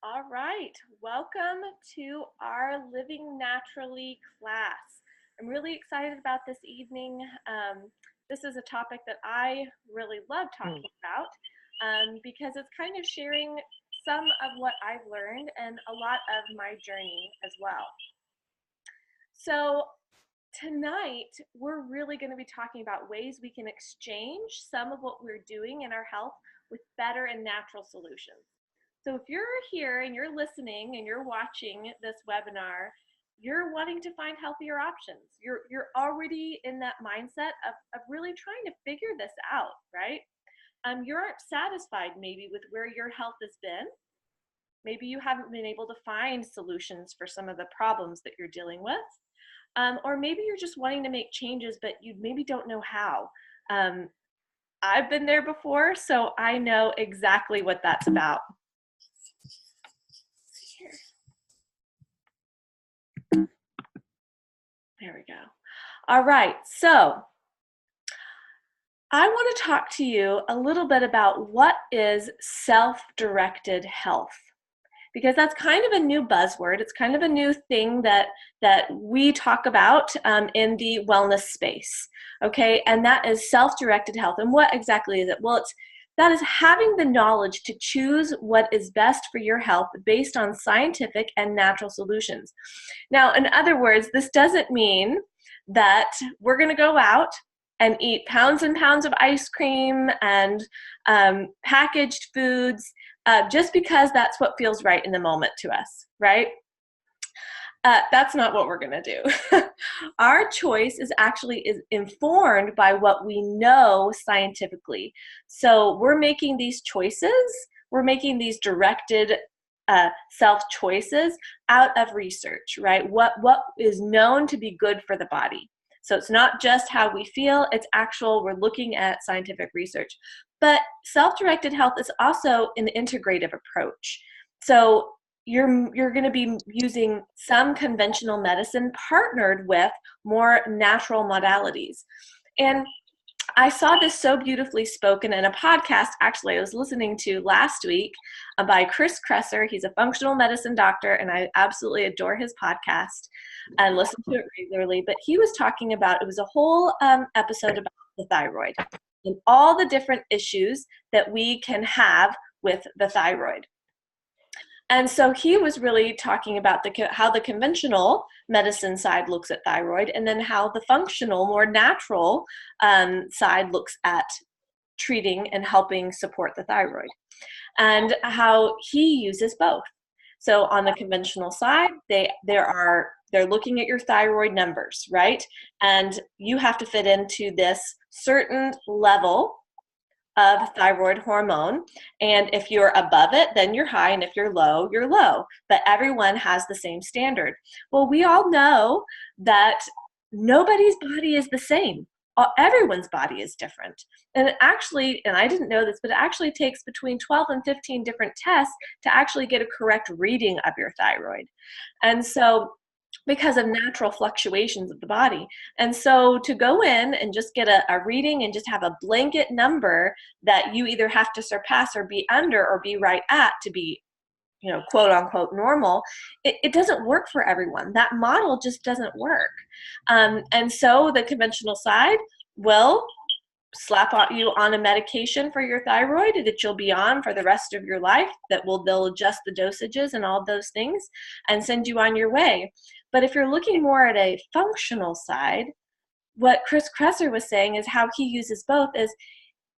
All right, welcome to our Living Naturally class. I'm really excited about this evening. This is a topic that I really love talking about because it's kind of sharing some of what I've learned and a lot of my journey as well. So tonight, we're really going to be talking about ways we can exchange some of what we're doing in our health with better and natural solutions. So if you're here and you're listening and you're watching this webinar, you're wanting to find healthier options. You're already in that mindset of really trying to figure this out, right? You aren't satisfied maybe with where your health has been. Maybe you haven't been able to find solutions for some of the problems that you're dealing with. Or maybe you're just wanting to make changes, but you maybe don't know how. I've been there before, so I know exactly what that's about. There we go. All right, so I want to talk to you a little bit about what is self-directed health, because that's kind of a new buzzword. It's kind of a new thing that we talk about in the wellness space, okay? And that is self-directed health. And what exactly is it? Well, that is having the knowledge to choose what is best for your health based on scientific and natural solutions. Now, in other words, this doesn't mean that we're going to go out and eat pounds and pounds of ice cream and packaged foods just because that's what feels right in the moment to us, right? That's not what we're going to do. Our choice is informed by what we know scientifically. So we're making these choices, we're making these directed self-choices out of research, right? What is known to be good for the body. So it's not just how we feel, it's we're looking at scientific research. But self-directed health is also an integrative approach. So you're going to be using some conventional medicine partnered with more natural modalities. And I saw this so beautifully spoken in a podcast, actually, I was listening to last week by Chris Kresser. He's a functional medicine doctor, and I absolutely adore his podcast and listen to it regularly. But he was talking about, it was a whole episode about the thyroid and all the different issues that we can have with the thyroid. And so he was really talking about how the conventional medicine side looks at thyroid, and then how the functional, more natural side looks at treating and helping support the thyroid, and how he uses both. So on the conventional side, they're looking at your thyroid numbers, right? And you have to fit into this certain level of thyroid hormone, and if you're above it, then you're high, and if you're low, you're low. But everyone has the same standard. Well, we all know that nobody's body is the same. Everyone's body is different. And I didn't know this, but it actually takes between 12 and 15 different tests to actually get a correct reading of your thyroid. And so because of natural fluctuations of the body. And so to go in and just get a reading and just have a blanket number that you either have to surpass or be under or be right at to be, quote unquote normal, it doesn't work for everyone. That model just doesn't work. And so the conventional side will slap you on a medication for your thyroid that you'll be on for the rest of your life, they'll adjust the dosages and all those things and send you on your way. But if you're looking more at a functional side, what Chris Kresser was saying is how he uses both is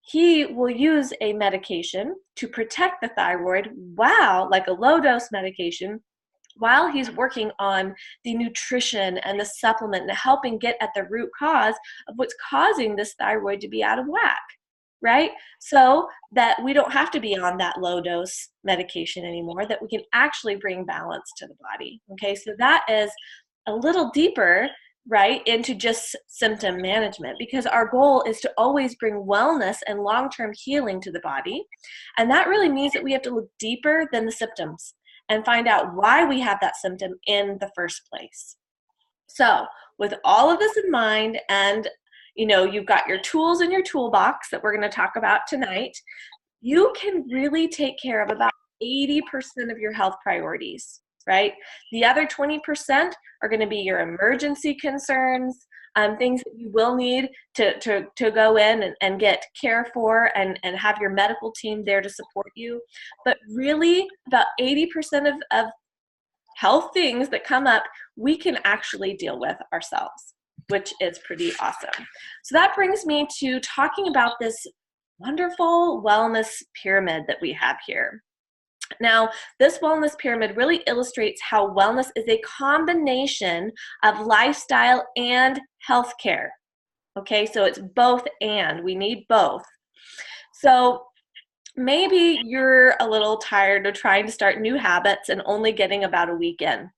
he will use a medication to protect the thyroid like a low dose medication, while he's working on the nutrition and the supplement and helping get at the root cause of what's causing this thyroid to be out of whack, right? So that we don't have to be on that low dose medication anymore, that we can actually bring balance to the body, okay? So that is a little deeper, right, into just symptom management, because our goal is to always bring wellness and long-term healing to the body. And that really means that we have to look deeper than the symptoms and find out why we have that symptom in the first place. So with all of this in mind, and you've got your tools in your toolbox that we're going to talk about tonight, you can really take care of about 80% of your health priorities, right? The other 20% are going to be your emergency concerns, things that you will need to go in and get care for and have your medical team there to support you. But really, about 80% of health things that come up, we can actually deal with ourselves, which is pretty awesome. So that brings me to talking about this wonderful wellness pyramid that we have here. Now, this wellness pyramid really illustrates how wellness is a combination of lifestyle and healthcare. Okay, so it's both and. We need both. So maybe you're a little tired of trying to start new habits and only getting about a week in.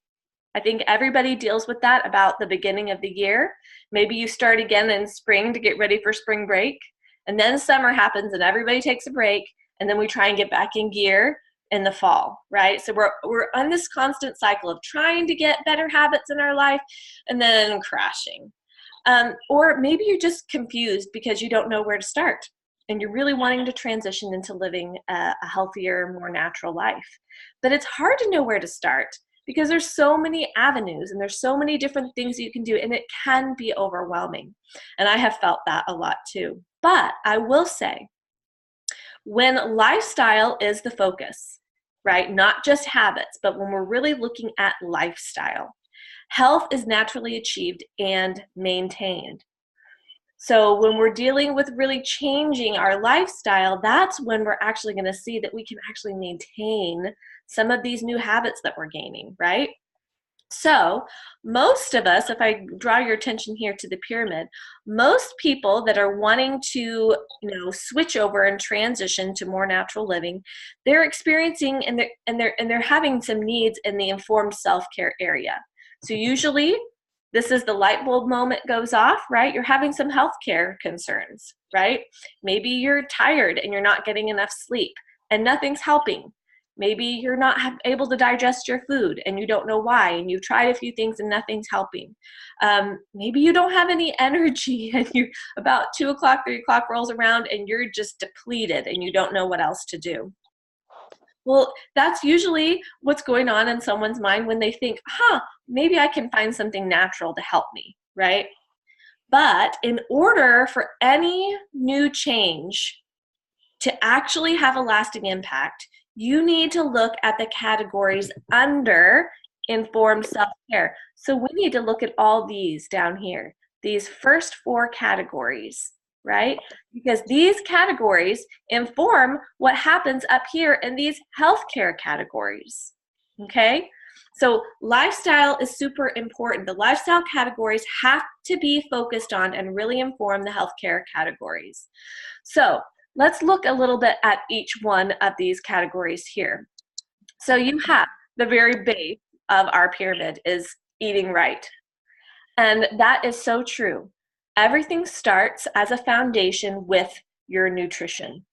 I think everybody deals with that about the beginning of the year. Maybe you start again in spring to get ready for spring break, and then summer happens and everybody takes a break, and then we try and get back in gear in the fall, right? So we're on this constant cycle of trying to get better habits in our life and then crashing. Or maybe you're just confused because you don't know where to start and you're really wanting to transition into living a healthier, more natural life. But it's hard to know where to start because there's so many avenues and there's so many different things you can do, and it can be overwhelming. And I have felt that a lot too. But I will say, when lifestyle is the focus, right, not just habits, but when we're really looking at lifestyle, health is naturally achieved and maintained. So when we're dealing with really changing our lifestyle, that's when we're actually going to see that we can actually maintain some of these new habits that we're gaining, right? So most of us, if I draw your attention here to the pyramid, most people that are wanting to, switch over and transition to more natural living, they're experiencing and they're having some needs in the informed self-care area. So usually this is the light bulb moment goes off, right? You're having some healthcare concerns, right? Maybe you're tired and you're not getting enough sleep and nothing's helping. Maybe you're not able to digest your food and you don't know why, and you've tried a few things and nothing's helping. Maybe you don't have any energy and you're about 2 o'clock, 3 o'clock rolls around and you're just depleted and you don't know what else to do. Well, that's usually what's going on in someone's mind when they think, maybe I can find something natural to help me, right? But in order for any new change to actually have a lasting impact, you need to look at the categories under informed self-care. So we need to look at all these down here, these first 4 categories, right? Because these categories inform what happens up here in these healthcare categories, okay? So lifestyle is super important. The lifestyle categories have to be focused on and really inform the healthcare categories. So let's look a little bit at each one of these categories here. So you have the very base of our pyramid is eating right. And that is so true. Everything starts as a foundation with your nutrition.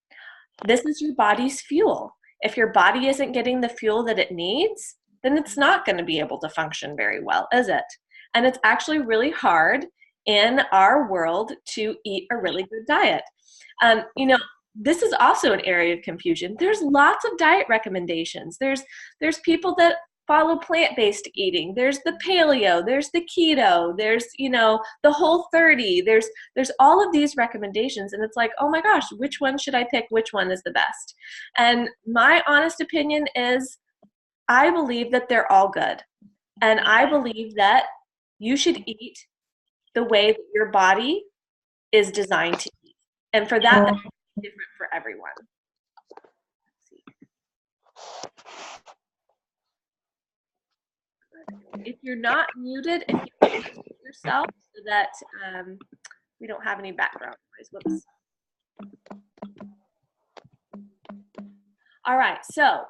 This is your body's fuel. If your body isn't getting the fuel that it needs, then it's not going to be able to function very well, is it? And it's actually really hard in our world to eat a really good diet. This is also an area of confusion. There's lots of diet recommendations. There's people that follow plant-based eating. There's the paleo, there's the keto, there's, the Whole30. There's all of these recommendations, and it's like, oh my gosh, which one should I pick? Which one is the best? And my honest opinion is I believe that they're all good. And I believe that you should eat the way that your body is designed to eat. And for that, that's different for everyone. If you're not muted, if you can mute yourself so that we don't have any background noise. Whoops. All right, so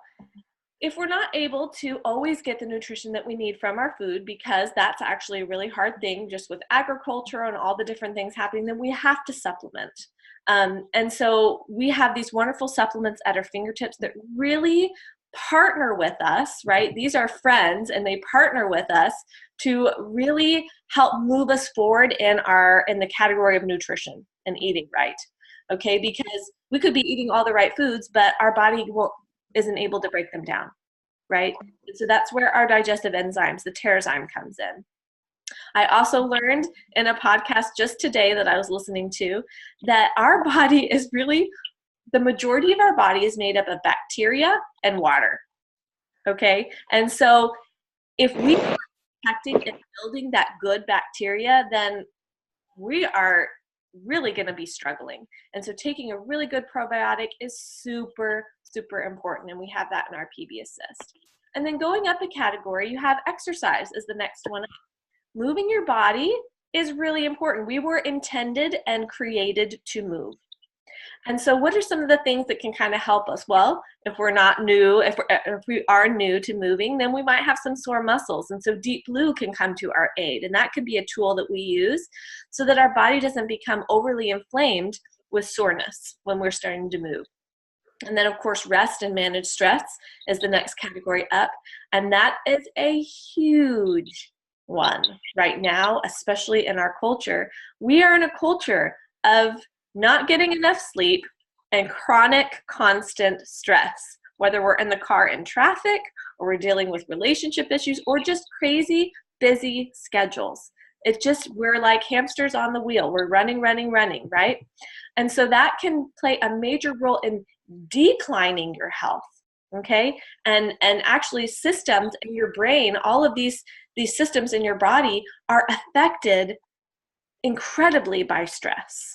if we're not able to always get the nutrition that we need from our food, because that's actually a really hard thing just with agriculture and all the different things happening, then we have to supplement. And so we have these wonderful supplements at our fingertips that really partner with us, right? These are friends and they partner with us to really help move us forward in the category of nutrition and eating right. Okay, because we could be eating all the right foods, but our body isn't able to break them down, right? And so that's where our digestive enzymes, the Terzyme, comes in. I also learned in a podcast just today that I was listening to that our body is really, the majority of our body is made up of bacteria and water. Okay. And so if we are protecting and building that good bacteria, then we are really going to be struggling. And so taking a really good probiotic is super, super important. And we have that in our PB Assist. And then going up a category, you have exercise is the next one. Moving your body is really important. We were intended and created to move. And so what are some of the things that can kind of help us? Well, if we're not new, if we are new to moving, then we might have some sore muscles. And so Deep Blue can come to our aid. And that could be a tool that we use so that our body doesn't become overly inflamed with soreness when we're starting to move. And then, of course, rest and manage stress is the next category up. And that is a huge one right now, especially in our culture. We are in a culture of not getting enough sleep and chronic, constant stress, whether we're in the car in traffic or we're dealing with relationship issues or just crazy, busy schedules. It's just, we're like hamsters on the wheel. We're running, right? And so that can play a major role in declining your health, okay? And actually systems in your brain, all of these systems in your body are affected incredibly by stress,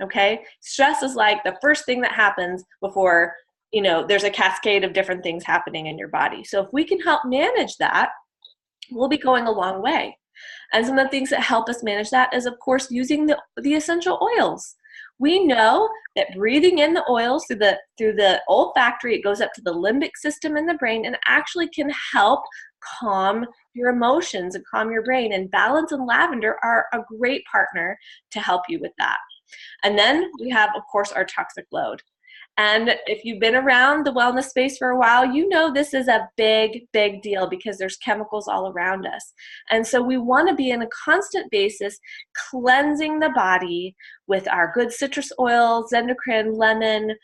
okay? Stress is like the first thing that happens before, there's a cascade of different things happening in your body. So if we can help manage that, we'll be going a long way. And some of the things that help us manage that is, of course, using the essential oils. We know that breathing in the oils through the olfactory, it goes up to the limbic system in the brain and actually can help calm your emotions and calm your brain. And balance and lavender are a great partner to help you with that. And then we have, of course, our toxic load. And if you've been around the wellness space for a while, you know this is a big, big deal because there's chemicals all around us. And so we want to be in a constant basis cleansing the body with our good citrus oils, endocrine, lemon,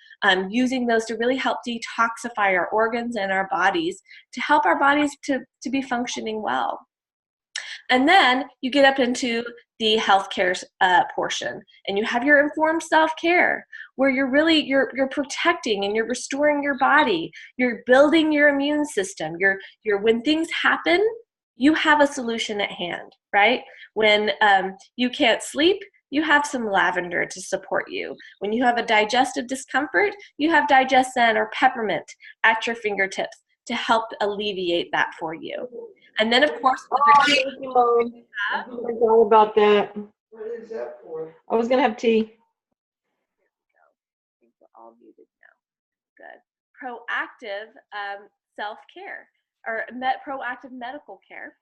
using those to really help detoxify our organs and our bodies to help our bodies to be functioning well. And then you get up into the healthcare portion, and you have your informed self-care, where you're protecting and you're restoring your body. You're building your immune system. When things happen, you have a solution at hand, right? When you can't sleep, you have some lavender to support you. When you have a digestive discomfort, you have Digestin or peppermint at your fingertips to help alleviate that for you. And then, of course, thank you, Mom. I forgot about that. What is that for? I was going to have tea. Here we go. I think we're all muted now. Good. Proactive self-care or proactive medical care.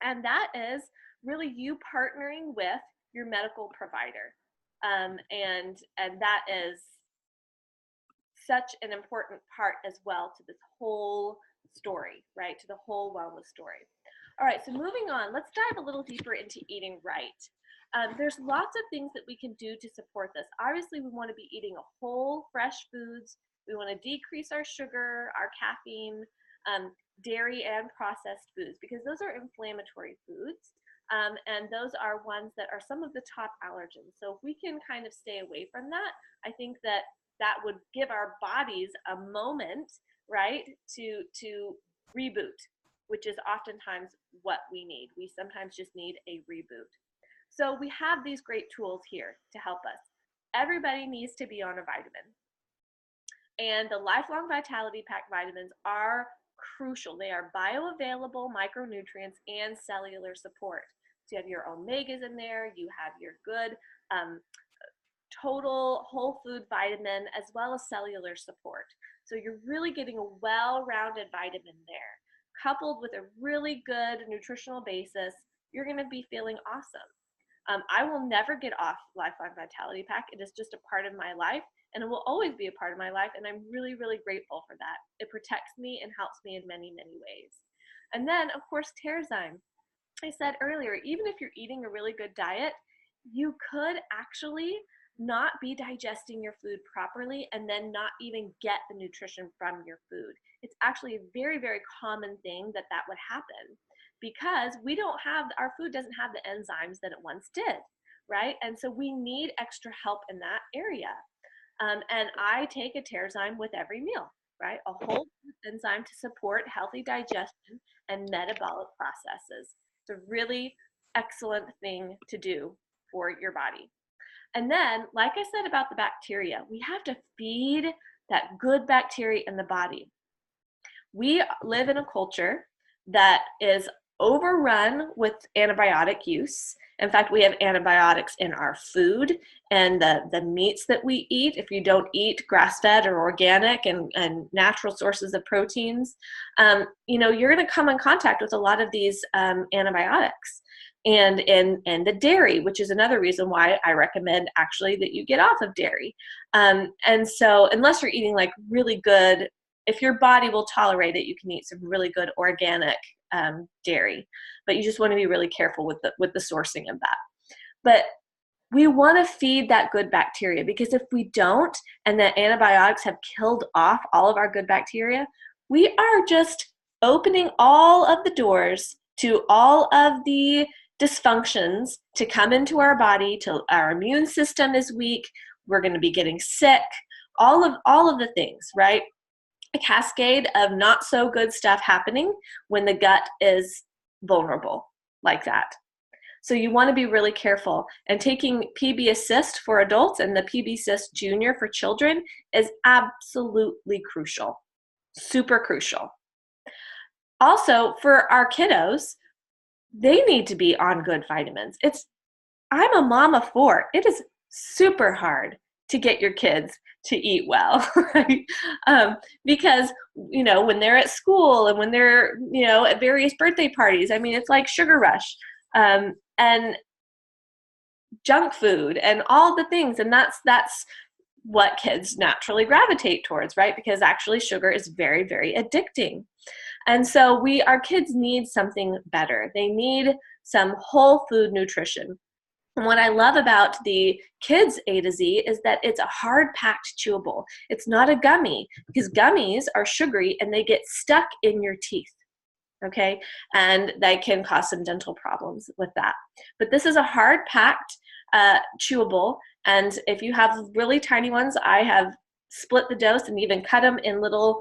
And that is really you partnering with your medical provider. And that is such an important part as well to this whole story, right? To the whole wellness story. All right, so moving on, let's dive a little deeper into eating right. There's lots of things that we can do to support this. Obviously, we want to be eating whole, fresh foods. We want to decrease our sugar, our caffeine, dairy, and processed foods because those are inflammatory foods. And those are ones that are some of the top allergens. So if we can kind of stay away from that, I think that would give our bodies a moment, right, to reboot, which is oftentimes what we need. We sometimes just need a reboot. So we have these great tools here to help us. Everybody needs to be on a vitamin. And the Lifelong Vitality Pack vitamins are crucial. They are bioavailable micronutrients and cellular support. So you have your omegas in there, you have your good total whole food vitamin as well as cellular support. So you're really getting a well-rounded vitamin there. Coupled with a really good nutritional basis, you're going to be feeling awesome. I will never get off Lifelong Vitality Pack. It is just a part of my life, and it will always be a part of my life, and I'm really, really grateful for that. It protects me and helps me in many, many ways. And then, of course, Terzyme. I said earlier, even if you're eating a really good diet, you could actually not be digesting your food properly and then not even get the nutrition from your food. It's actually a very, very common thing that that would happen because we don't have, our food doesn't have the enzymes that it once did, right? And so we need extra help in that area. And I take a Terrazyme with every meal, right? A whole enzyme to support healthy digestion and metabolic processes. It's a really excellent thing to do for your body. And then, like I said about the bacteria, we have to feed that good bacteria in the body. We live in a culture that is overrun with antibiotic use. In fact, we have antibiotics in our food and the meats that we eat. If you don't eat grass-fed or organic and natural sources of proteins, you're going to come in contact with a lot of these antibiotics. And in the dairy, which is another reason why I recommend actually that you get off of dairy. And so unless you're eating like really good, if your body will tolerate it, you can eat some really good organic dairy, but you just want to be really careful with the sourcing of that. But we want to feed that good bacteria, because if we don't, and the antibiotics have killed off all of our good bacteria, we are just opening all of the doors to all of the dysfunctions to come into our body, till our immune system is weak, we're going to be getting sick, all of the things, right? A cascade of not so good stuff happening when the gut is vulnerable like that. So you want to be really careful. And taking PB Assist for adults and the PB Assist Junior for children is absolutely crucial, super crucial. Also, for our kiddos, they need to be on good vitamins. I'm a mom of four. It is super hard to get your kids to eat well, right? Because, when they're at school and when they're, at various birthday parties, I mean, it's like sugar rush and junk food and all the things. And that's what kids naturally gravitate towards, right? Because actually sugar is very, very addicting. And so our kids need something better. They need some whole food nutrition. And what I love about the kids A to Z is that it's a hard packed chewable. It's not a gummy, because gummies are sugary and they get stuck in your teeth. Okay, and they can cause some dental problems with that. But this is a hard packed chewable, and if you have really tiny ones, I have split the dose and even cut them in little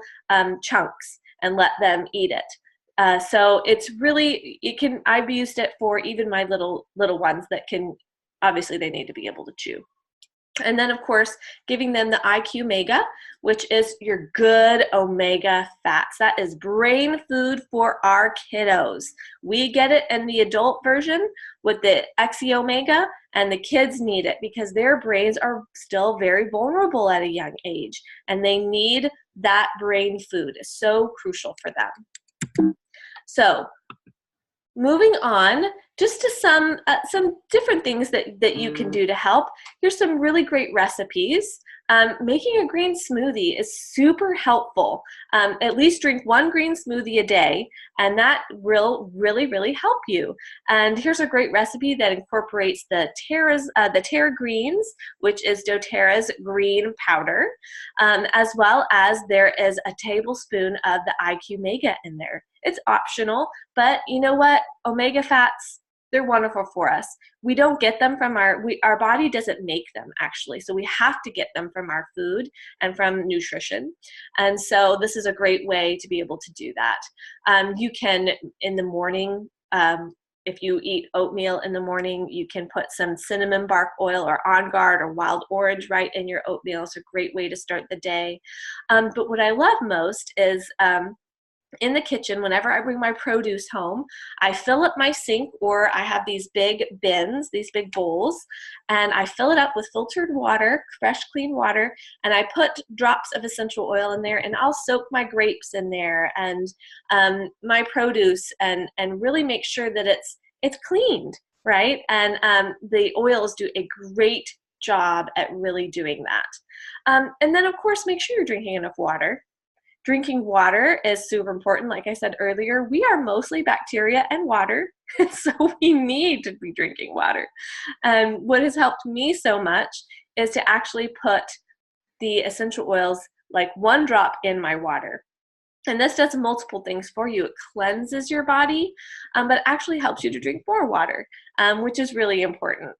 chunks and let them eat it. So it's really, I've used it for even my little ones that can, obviously they need to be able to chew. And then, of course, giving them the IQ Mega, which is your good omega fats. That is brain food for our kiddos. We get it in the adult version with the XE Omega, and the kids need it because their brains are still very vulnerable at a young age, and they need that brain food. It's so crucial for them. So, moving on, just to some different things that you can do to help. Here's some really great recipes. Making a green smoothie is super helpful. At least drink one green smoothie a day, and that will really, really help you. And here's a great recipe that incorporates the Terra Greens, which is doTERRA's green powder, as well as there is a tablespoon of the IQ Mega in there. It's optional, but you know what? Omega fats, they're wonderful for us. We don't get them from our body doesn't make them, actually. So we have to get them from our food and from nutrition. And so this is a great way to be able to do that. You can, in the morning, if you eat oatmeal in the morning, you can put some cinnamon bark oil or On Guard or wild orange right in your oatmeal. It's a great way to start the day. But what I love most is in the kitchen, whenever I bring my produce home, I fill up my sink, or I have these big bins, these big bowls, and I fill it up with filtered water, fresh, clean water, and I put drops of essential oil in there, and I'll soak my grapes in there and my produce, and really make sure that it's cleaned, right? And the oils do a great job at really doing that. And then, of course, make sure you're drinking enough water. Drinking water is super important. Like I said earlier, we are mostly bacteria and water, so we need to be drinking water. What has helped me so much is to actually put the essential oils, like 1 drop in my water. And this does multiple things for you. It cleanses your body, but actually helps you to drink more water, which is really important.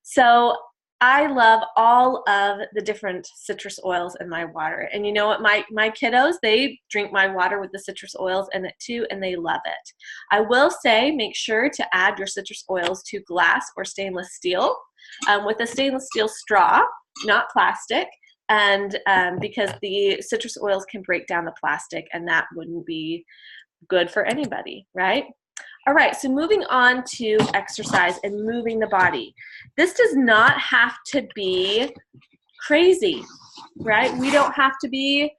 So I love all of the different citrus oils in my water. And you know what, my kiddos, they drink my water with the citrus oils in it too, and they love it. I will say, make sure to add your citrus oils to glass or stainless steel, with a stainless steel straw, not plastic. And because the citrus oils can break down the plastic, and that wouldn't be good for anybody, right? All right, so moving on to exercise and moving the body. This does not have to be crazy, right? We don't have to be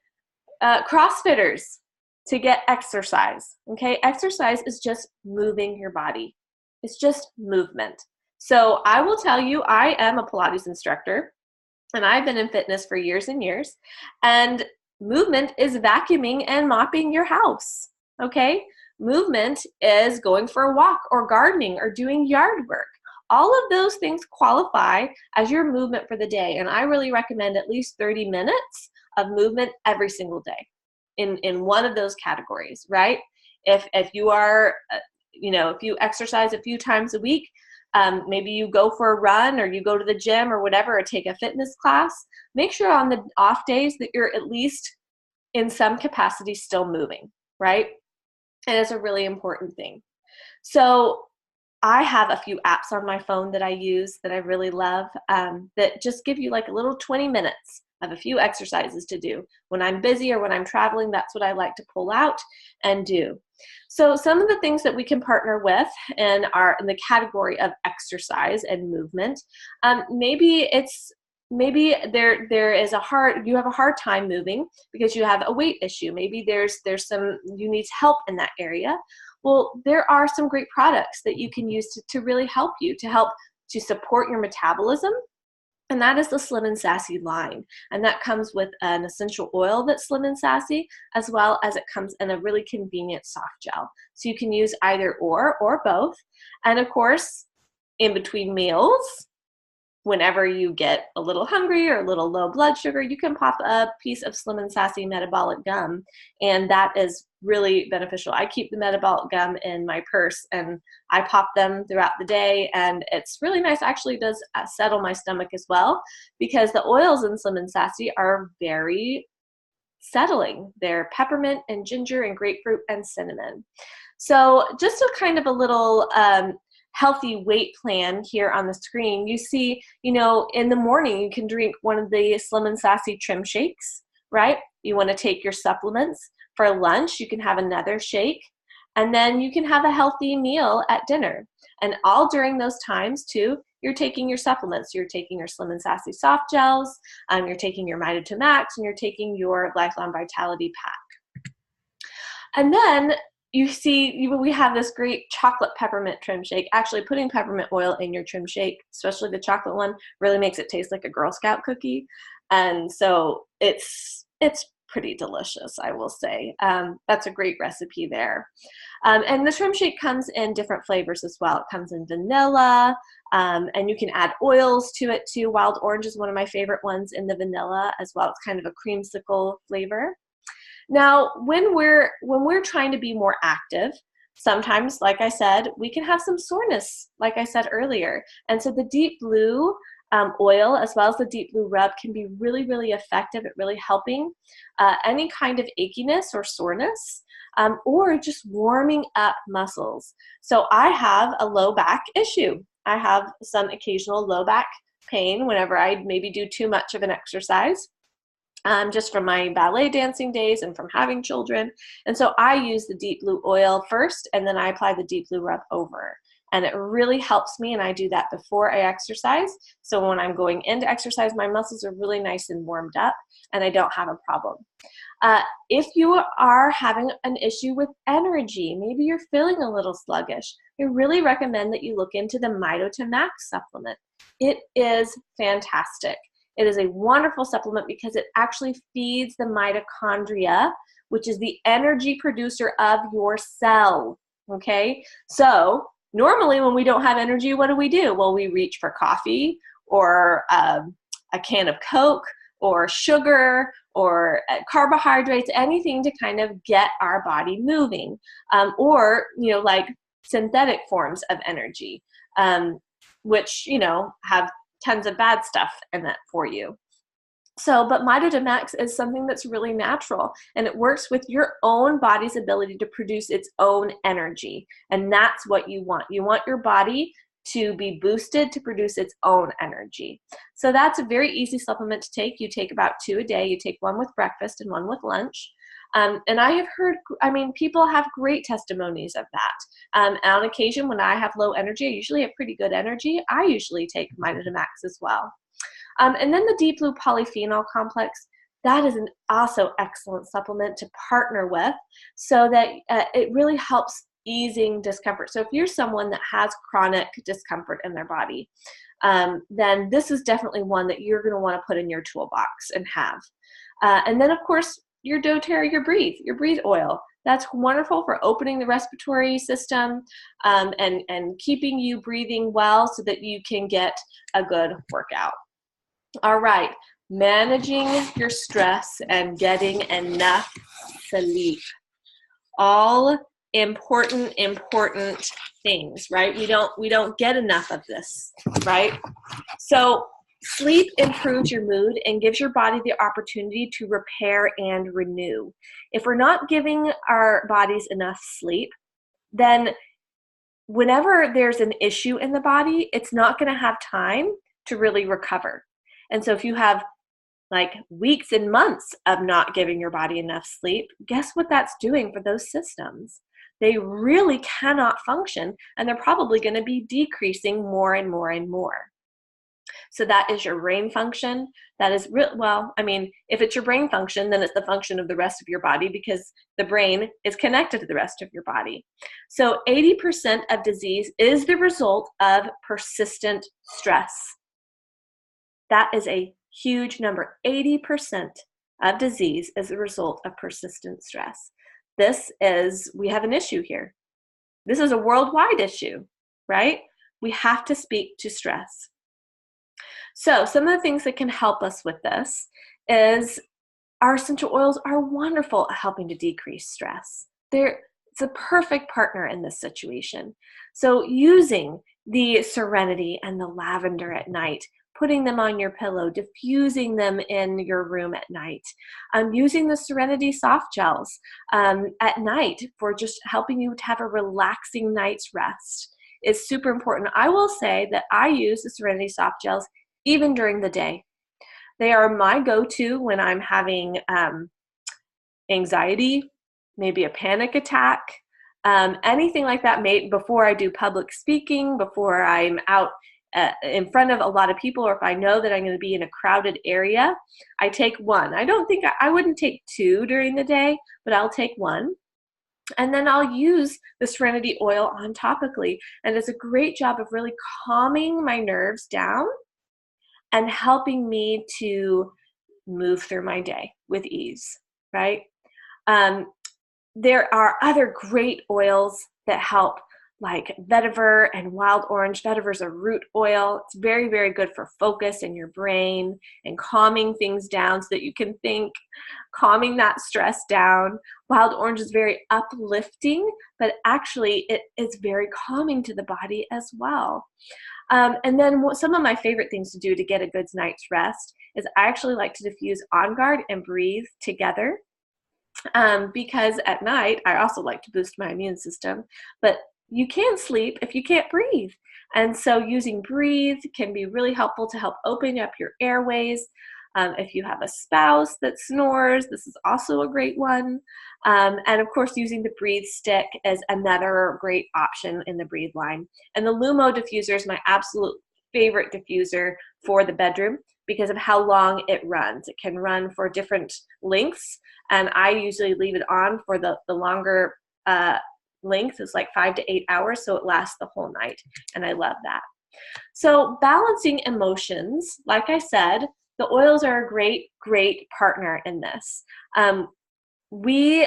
CrossFitters to get exercise, okay? Exercise is just moving your body. It's just movement. So I will tell you, I am a Pilates instructor, and I've been in fitness for years and years, and movement is vacuuming and mopping your house, okay? Movement is going for a walk or gardening or doing yard work. All of those things qualify as your movement for the day, and I really recommend at least 30 minutes of movement every single day in one of those categories, right? If you are, if you exercise a few times a week, maybe you go for a run or you go to the gym or whatever, or take a fitness class, make sure on the off days that you're at least in some capacity still moving, right? And it's a really important thing. So I have a few apps on my phone that I use that I really love, that just give you like a little 20 minutes of a few exercises to do. When I'm busy or when I'm traveling, that's what I like to pull out and do. So some of the things that we can partner with and are in the category of exercise and movement, maybe there is you have a hard time moving because you have a weight issue. Maybe you need help in that area. Well, there are some great products that you can use to really help you, to support your metabolism. And that is the Slim and Sassy line. And that comes with an essential oil that's Slim and Sassy, as well as it comes in a really convenient soft gel. So you can use either or both. And of course, in between meals, whenever you get a little hungry or a little low blood sugar, you can pop a piece of Slim and Sassy metabolic gum, and that is really beneficial. I keep the metabolic gum in my purse, and I pop them throughout the day, and it's really nice. Actually, does settle my stomach as well, because the oils in Slim and Sassy are very settling. They're peppermint and ginger and grapefruit and cinnamon. So just a kind of a little healthy weight plan here on the screen. You see, in the morning, you can drink one of the Slim and Sassy trim shakes, right? You want to take your supplements. For lunch, you can have another shake, and then you can have a healthy meal at dinner. And all during those times too, you're taking your supplements. You're taking your Slim and Sassy soft gels, you're taking your Mito to Max, and you're taking your Lifelong Vitality pack. And then you see, we have this great chocolate peppermint trim shake. Actually, putting peppermint oil in your trim shake, especially the chocolate one, really makes it taste like a Girl Scout cookie. And so it's pretty delicious, I will say. That's a great recipe there. And the trim shake comes in different flavors as well. It comes in vanilla, and you can add oils to it too. Wild orange is one of my favorite ones in the vanilla as well. It's kind of a creamsicle flavor. Now, when we're trying to be more active, sometimes, like I said, we can have some soreness, like I said earlier. And so the deep blue oil, as well as the deep blue rub, can be really, really effective at really helping any kind of achiness or soreness, or just warming up muscles. So I have a low back issue. I have some occasional low back pain whenever I maybe do too much of an exercise. Just from my ballet dancing days and from having children. And so I use the deep blue oil first, and then I apply the deep blue rub over. And it really helps me, and I do that before I exercise. So when I'm going into exercise, my muscles are really nice and warmed up, and I don't have a problem. If you are having an issue with energy, maybe you're feeling a little sluggish, I really recommend that you look into the Mito to Max supplement. It is fantastic. It is a wonderful supplement because it actually feeds the mitochondria, which is the energy producer of your cell, okay? So normally when we don't have energy, what do? Well, we reach for coffee or a can of Coke or sugar or carbohydrates, anything to kind of get our body moving, or, like synthetic forms of energy, which, have tons of bad stuff in it for you. So, but Max is something that's really natural, and it works with your own body's ability to produce its own energy. And that's what you want. You want your body to be boosted to produce its own energy. So that's a very easy supplement to take. You take about 2 a day. You take one with breakfast and one with lunch. And I have heard, people have great testimonies of that. On occasion, when I have low energy, I usually have pretty good energy. I usually take Max as well. And then the deep blue polyphenol complex, that is an also excellent supplement to partner with, so that it really helps easing discomfort. So if you're someone that has chronic discomfort in their body, then this is definitely one that you're going to want to put in your toolbox and have. And then, of course, your doTERRA, your breathe oil. That's wonderful for opening the respiratory system, and keeping you breathing well so that you can get a good workout. All right, managing your stress and getting enough sleep. All important things, right? We don't get enough of this, right? So sleep improves your mood and gives your body the opportunity to repair and renew. If we're not giving our bodies enough sleep, then whenever there's an issue in the body, it's not going to have time to really recover. And so if you have like weeks and months of not giving your body enough sleep, guess what that's doing for those systems? They really cannot function, and they're probably going to be decreasing more and more and more. So that is your brain function. That is if it's your brain function, then it's the function of the rest of your body, because the brain is connected to the rest of your body. So 80% of disease is the result of persistent stress. That is a huge number. 80% of disease is the result of persistent stress. We have an issue here. This is a worldwide issue, right? We have to speak to stress. So some of the things that can help us with this is our essential oils are wonderful at helping to decrease stress. It's a perfect partner in this situation. So using the Serenity and the lavender at night, putting them on your pillow, diffusing them in your room at night, using the Serenity soft gels at night for just helping you to have a relaxing night's rest is super important. I will say that I use the Serenity soft gels even during the day. They are my go-to when I'm having anxiety, maybe a panic attack, anything like that, before I do public speaking, before I'm out in front of a lot of people, or if I know that I'm going to be in a crowded area, I take one. I wouldn't take 2 during the day, but I'll take 1. And then I'll use the Serenity oil on topically. And it's a great job of really calming my nerves down and helping me to move through my day with ease, right? There are other great oils that help, like vetiver and wild orange. Vetiver is a root oil. It's very, very good for focus in your brain and calming things down so that you can think, calming that stress down. Wild orange is very uplifting, but actually it is very calming to the body as well. And then some of my favorite things to do to get a good night's rest is I actually like to diffuse On Guard and Breathe together, because at night I also like to boost my immune system, but you can't sleep if you can't breathe. And so using Breathe can be really helpful to help open up your airways. If you have a spouse that snores, this is also a great one. And of course, using the Breathe stick is another great option in the Breathe line. And the Lumo diffuser is my absolute favorite diffuser for the bedroom because of how long it runs. It can run for different lengths, and I usually leave it on for the longer length. It's like 5 to 8 hours, so it lasts the whole night, and I love that. So balancing emotions, like I said, the oils are a great, great partner in this. We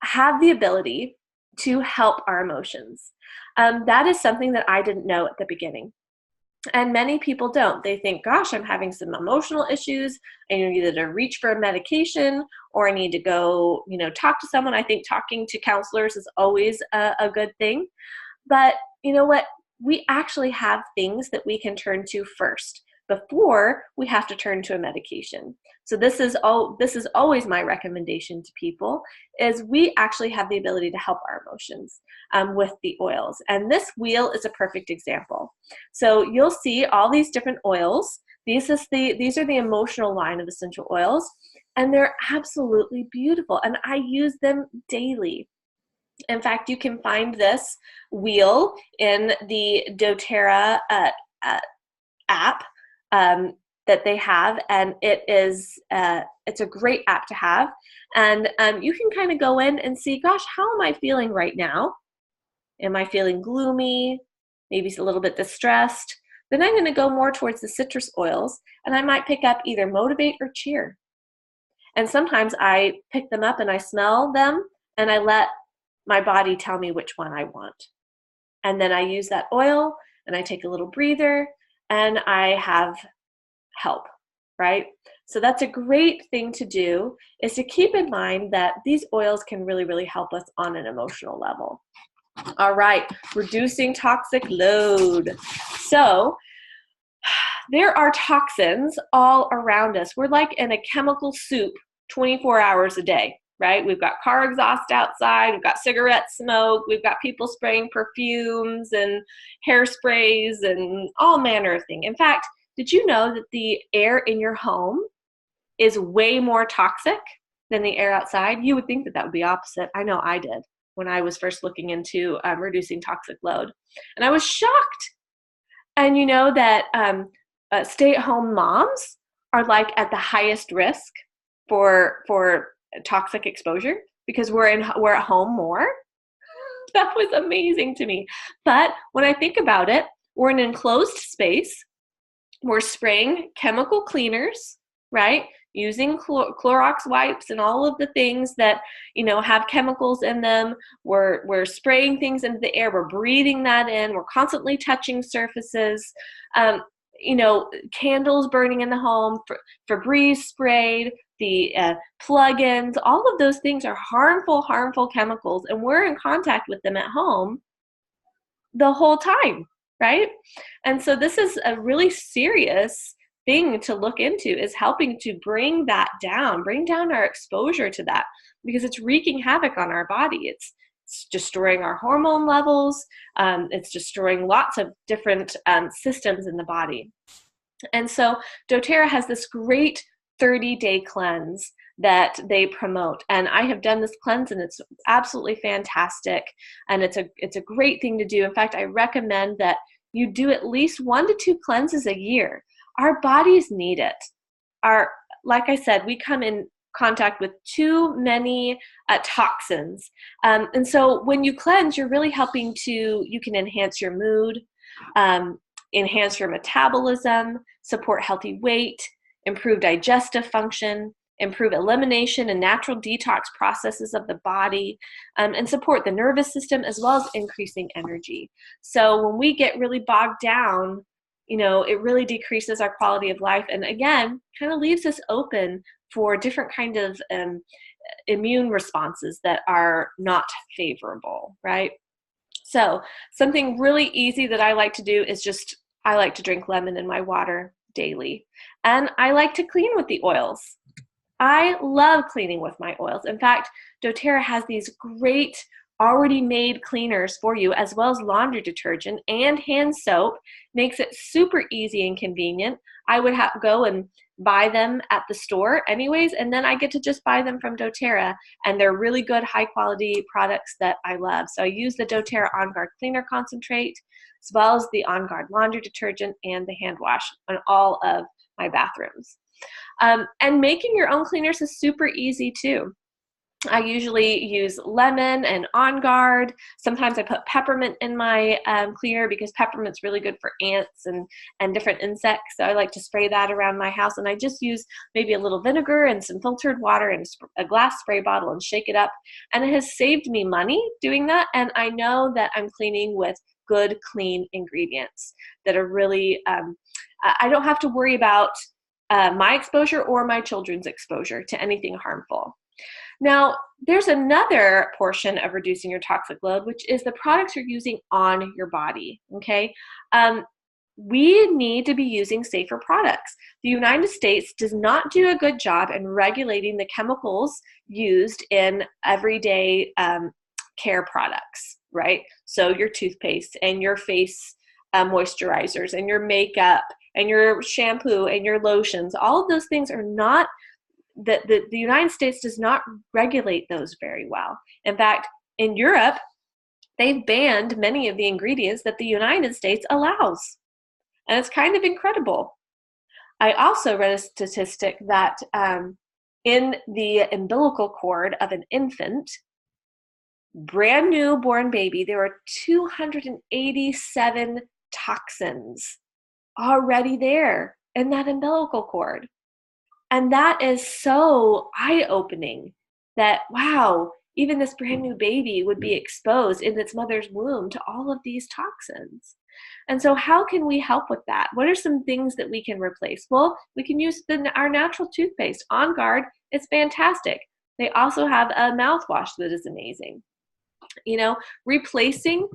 have the ability to help our emotions. That is something that I didn't know at the beginning. And many people don't. They think, gosh, I'm having some emotional issues. I need either to reach for a medication or I need to go, talk to someone. I think talking to counselors is always a good thing. But you know what? We actually have things that we can turn to first before we have to turn to a medication. So this is always my recommendation to people is we actually have the ability to help our emotions with the oils. And this wheel is a perfect example. So you'll see all these different oils. These are the emotional line of essential oils, and they're absolutely beautiful. And I use them daily. In fact, you can find this wheel in the doTERRA app that they have, and it's a great app to have. And you can kind of go in and see, gosh, how am I feeling right now? Am I feeling gloomy? Maybe a little bit distressed? Then I'm going to go more towards the citrus oils, and I might pick up either motivate or cheer. And sometimes I pick them up and I smell them, and I let my body tell me which one I want. And then I use that oil and I take a little breather and I have help, right? So that's a great thing to do, is to keep in mind that these oils can really, really help us on an emotional level. All right, reducing toxic load. So there are toxins all around us. We're like in a chemical soup 24 hours a day, right? We've got car exhaust outside, we've got cigarette smoke, we've got people spraying perfumes and hairsprays and all manner of things. In fact, did you know that the air in your home is way more toxic than the air outside? You would think that that would be opposite. I know I did when I was first looking into reducing toxic load. And I was shocked. And you know that stay-at-home moms are like at the highest risk for toxic exposure because we're at home more. That was amazing to me. But when I think about it, we're in an enclosed space. We're spraying chemical cleaners, right? Using Clorox wipes and all of the things that, have chemicals in them. We're spraying things into the air. We're breathing that in. We're constantly touching surfaces. Candles burning in the home, Febreze sprayed, the plug-ins, all of those things are harmful chemicals, and we're in contact with them at home the whole time, right? And so this is a really serious thing to look into, is helping to bring down our exposure to that, because it's wreaking havoc on our body. It's destroying our hormone levels. It's destroying lots of different systems in the body. And so doTERRA has this great 30-day cleanse that they promote. And I have done this cleanse and it's absolutely fantastic. And it's a great thing to do. In fact, I recommend that you do at least 1 to 2 cleanses a year. Our bodies need it. Like I said, we come in contact with too many toxins. And so when you cleanse, you're really helping you can enhance your mood, enhance your metabolism, support healthy weight, improve digestive function, improve elimination and natural detox processes of the body, and support the nervous system, as well as increasing energy. So when we get really bogged down, it really decreases our quality of life, and again, kind of leaves us open for different kind of immune responses that are not favorable, right? So something really easy that I like to do is I like to drink lemon in my water daily. And I like to clean with the oils. I love cleaning with my oils. In fact, doTERRA has these great already made cleaners for you, as well as laundry detergent and hand soap. Makes it super easy and convenient. I would have to go and buy them at the store anyways, and then I get to just buy them from doTERRA, and they're really good, high quality products that I love. So I use the doTERRA On Guard Cleaner Concentrate, as well as the On Guard laundry detergent and the hand wash on all of my bathrooms. And making your own cleaners is super easy too. I usually use lemon and On Guard. Sometimes I put peppermint in my cleaner because peppermint's really good for ants and different insects. So I like to spray that around my house. And I just use maybe a little vinegar and some filtered water and a glass spray bottle and shake it up. And it has saved me money doing that. And I know that I'm cleaning with good, clean ingredients that are really, I don't have to worry about my exposure or my children's exposure to anything harmful. Now, there's another portion of reducing your toxic load, which is the products you're using on your body, okay? We need to be using safer products. The United States does not do a good job in regulating the chemicals used in everyday care products, right? So your toothpaste and your face moisturizers and your makeup and your shampoo and your lotions, all of those things are not, the United States does not regulate those very well. In fact, in Europe, they've banned many of the ingredients that the United States allows. And it's kind of incredible. I also read a statistic that in the umbilical cord of an infant, brand new born baby, there were 287 toxins already there in that umbilical cord. And that is so eye-opening that, wow, even this brand new baby would be exposed in its mother's womb to all of these toxins. And so how can we help with that? What are some things that we can replace? Well, we can use our natural toothpaste. On Guard, it's fantastic. They also have a mouthwash that is amazing. Replacing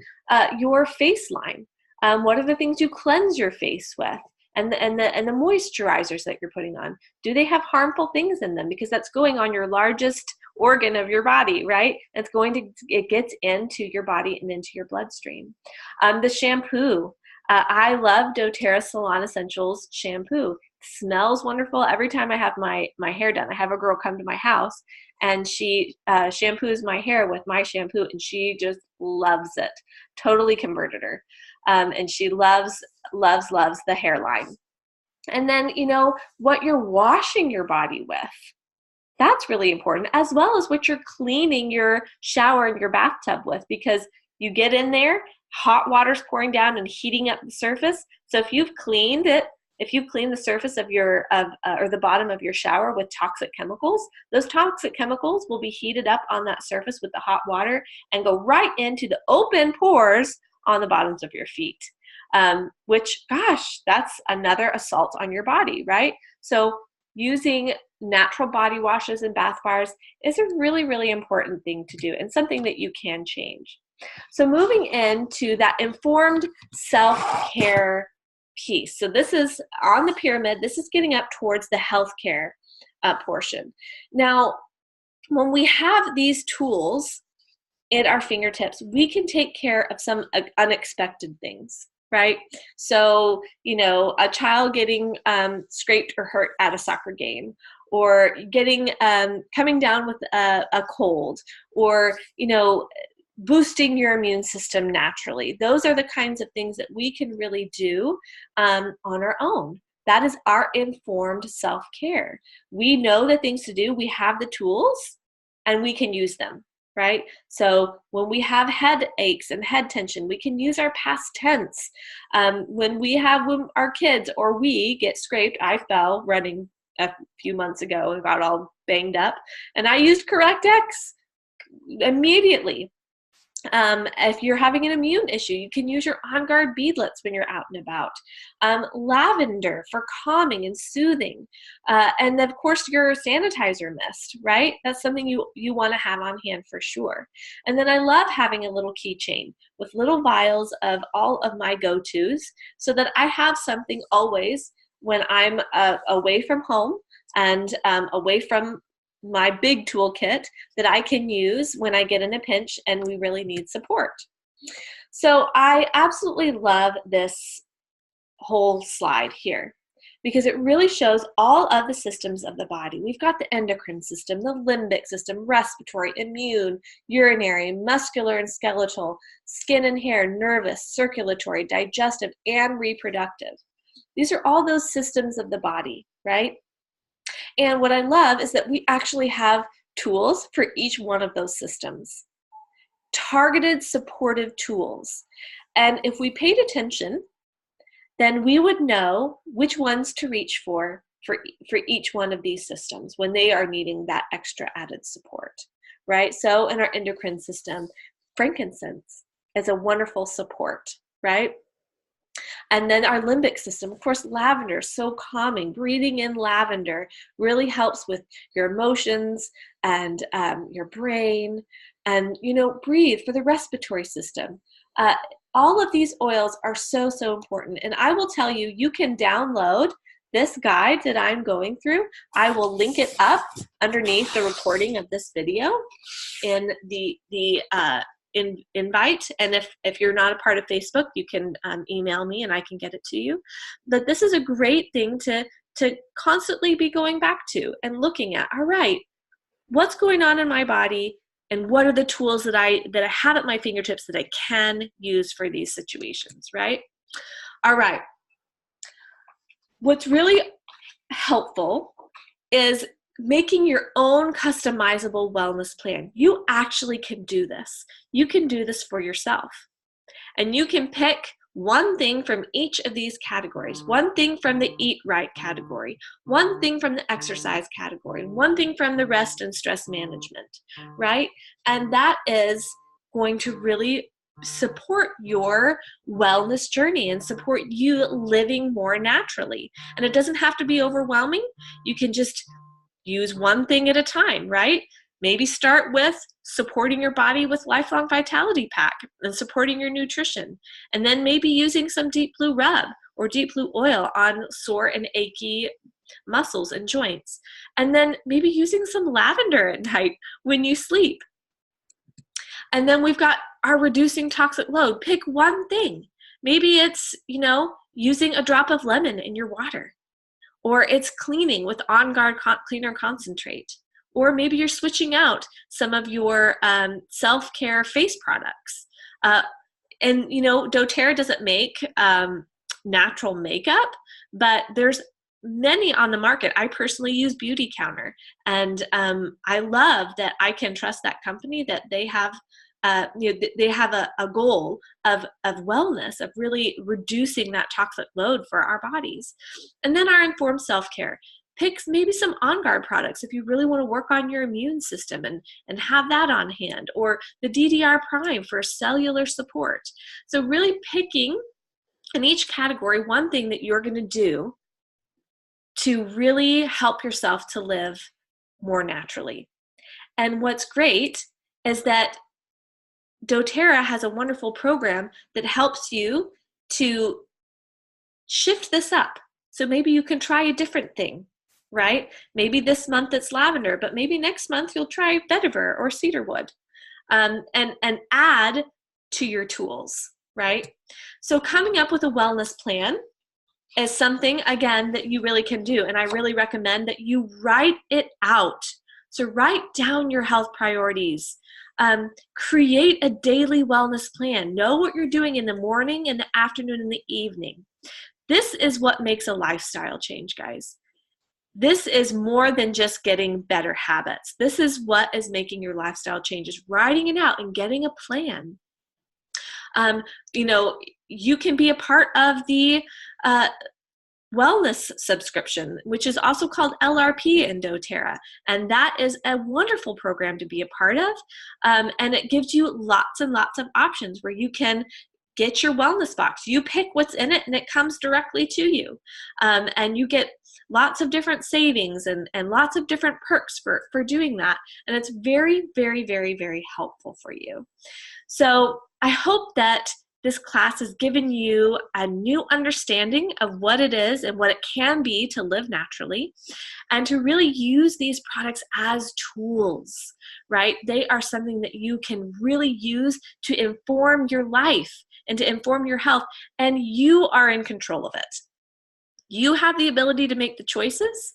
your face line. What are the things you cleanse your face with? And the moisturizers that you're putting on, do they have harmful things in them? Because that's going on your largest organ of your body, right? It gets into your body and into your bloodstream. The shampoo. I love doTERRA Salon Essentials shampoo. Smells wonderful. Every time I have my hair done, I have a girl come to my house and she shampoos my hair with my shampoo, and she just loves it. Totally converted her. And she loves the hairline. And then, what you're washing your body with. That's really important, as well as what you're cleaning your shower and your bathtub with, because you get in there, hot water's pouring down and heating up the surface. So if you've cleaned the surface of your or the bottom of your shower with toxic chemicals, those toxic chemicals will be heated up on that surface with the hot water and go right into the open pores on the bottoms of your feet. Which, gosh, that's another assault on your body, right? So using natural body washes and bath bars is a really, really important thing to do and something that you can change. So moving into that informed self-care piece. So this is on the pyramid. This is getting up towards the healthcare portion. Now, when we have these tools at our fingertips, we can take care of some unexpected things, right? So, a child getting scraped or hurt at a soccer game, or getting coming down with a cold, or boosting your immune system naturally. Those are the kinds of things that we can really do on our own. That is our informed self-care. We know the things to do. We have the tools, and we can use them. Right? So when we have headaches and head tension, we can use our past tense. When our kids or we get scraped, I fell running a few months ago and got all banged up, and I used Correct-X immediately. If you're having an immune issue, you can use your On Guard beadlets when you're out and about. Lavender for calming and soothing. And of course, your sanitizer mist, right? That's something you want to have on hand for sure. And then I love having a little keychain with little vials of all of my go-tos so that I have something always when I'm away from home and away from my big toolkit that I can use when I get in a pinch and we really need support. So I absolutely love this whole slide here because it really shows all of the systems of the body. We've got the endocrine system, the limbic system, respiratory, immune, urinary, muscular and skeletal, skin and hair, nervous, circulatory, digestive, and reproductive. These are all those systems of the body, right? And what I love is that we actually have tools for each one of those systems, targeted supportive tools. And if we paid attention, then we would know which ones to reach for each one of these systems when they are needing that extra added support, right? So in our endocrine system, frankincense, is a wonderful support, right? And then our limbic system, of course, lavender, so calming. Breathing in lavender really helps with your emotions and your brain. And, breathe for the respiratory system. Uh, all of these oils are so, so important. And I will tell you, you can download this guide that I'm going through. I will link it up underneath the recording of this video in the invite. And if you're not a part of Facebook, you can email me and I can get it to you. But this is a great thing to constantly be going back to and looking at. All right, what's going on in my body, and what are the tools that I have at my fingertips that I can use for these situations, right? All right. What's really helpful is making your own customizable wellness plan. You actually can do this. You can do this for yourself. And you can pick one thing from each of these categories, one thing from the eat right category, one thing from the exercise category, one thing from the rest and stress management, right? And that is going to really support your wellness journey and support you living more naturally. And it doesn't have to be overwhelming. You can just use one thing at a time, right? Maybe start with supporting your body with Lifelong Vitality Pack and supporting your nutrition. And then maybe using some Deep Blue Rub or Deep Blue Oil on sore and achy muscles and joints. And then maybe using some lavender at night when you sleep. And then we've got our reducing toxic load. Pick one thing. Maybe it's, using a drop of lemon in your water. Or it's cleaning with On Guard Cleaner Concentrate. Or maybe you're switching out some of your self-care face products. And doTERRA doesn't make natural makeup, but there's many on the market. I personally use Beauty Counter, and I love that I can trust that company, that they have they have a goal of wellness, of really reducing that toxic load for our bodies. And then our informed self-care. Pick maybe some On Guard products if you really want to work on your immune system and have that on hand, or the DDR Prime for cellular support. So really picking in each category one thing that you're going to do to really help yourself to live more naturally. And what's great is that doTERRA has a wonderful program that helps you to shift this up. So maybe you can try a different thing, right? Maybe this month it's lavender, but maybe next month you'll try vetiver or cedarwood, and add to your tools, right? So coming up with a wellness plan is something, again, that you really can do. And I really recommend that you write it out. So write down your health priorities. Create a daily wellness plan. Know what you're doing in the morning, in the afternoon, and the evening. This is what makes a lifestyle change, guys. This is more than just getting better habits. This is what is making your lifestyle changes. Writing it out and getting a plan. You can be a part of the wellness subscription, which is also called LRP in doTERRA. And that is a wonderful program to be a part of. And it gives you lots and lots of options where you can get your wellness box. You pick what's in it and it comes directly to you. And you get lots of different savings and lots of different perks for doing that. And it's very, very, very, very helpful for you. So I hope that this class has given you a new understanding of what it is and what it can be to live naturally, and to really use these products as tools, right? They are something that you can really use to inform your life and to inform your health, and you are in control of it. You have the ability to make the choices.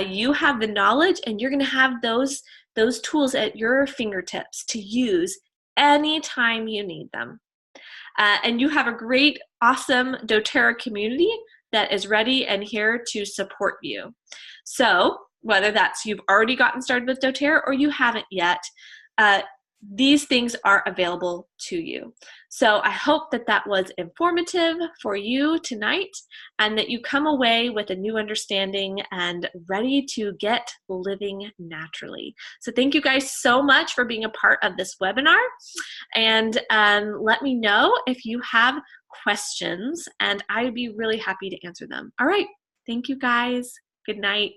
You have the knowledge, and you're going to have those tools at your fingertips to use anytime you need them. And you have a great, awesome doTERRA community that is ready and here to support you. So whether that's you've already gotten started with doTERRA or you haven't yet, these things are available to you. So I hope that that was informative for you tonight and that you come away with a new understanding and ready to get living naturally. So thank you guys so much for being a part of this webinar, and let me know if you have questions and I'd be really happy to answer them. All right. Thank you guys. Good night.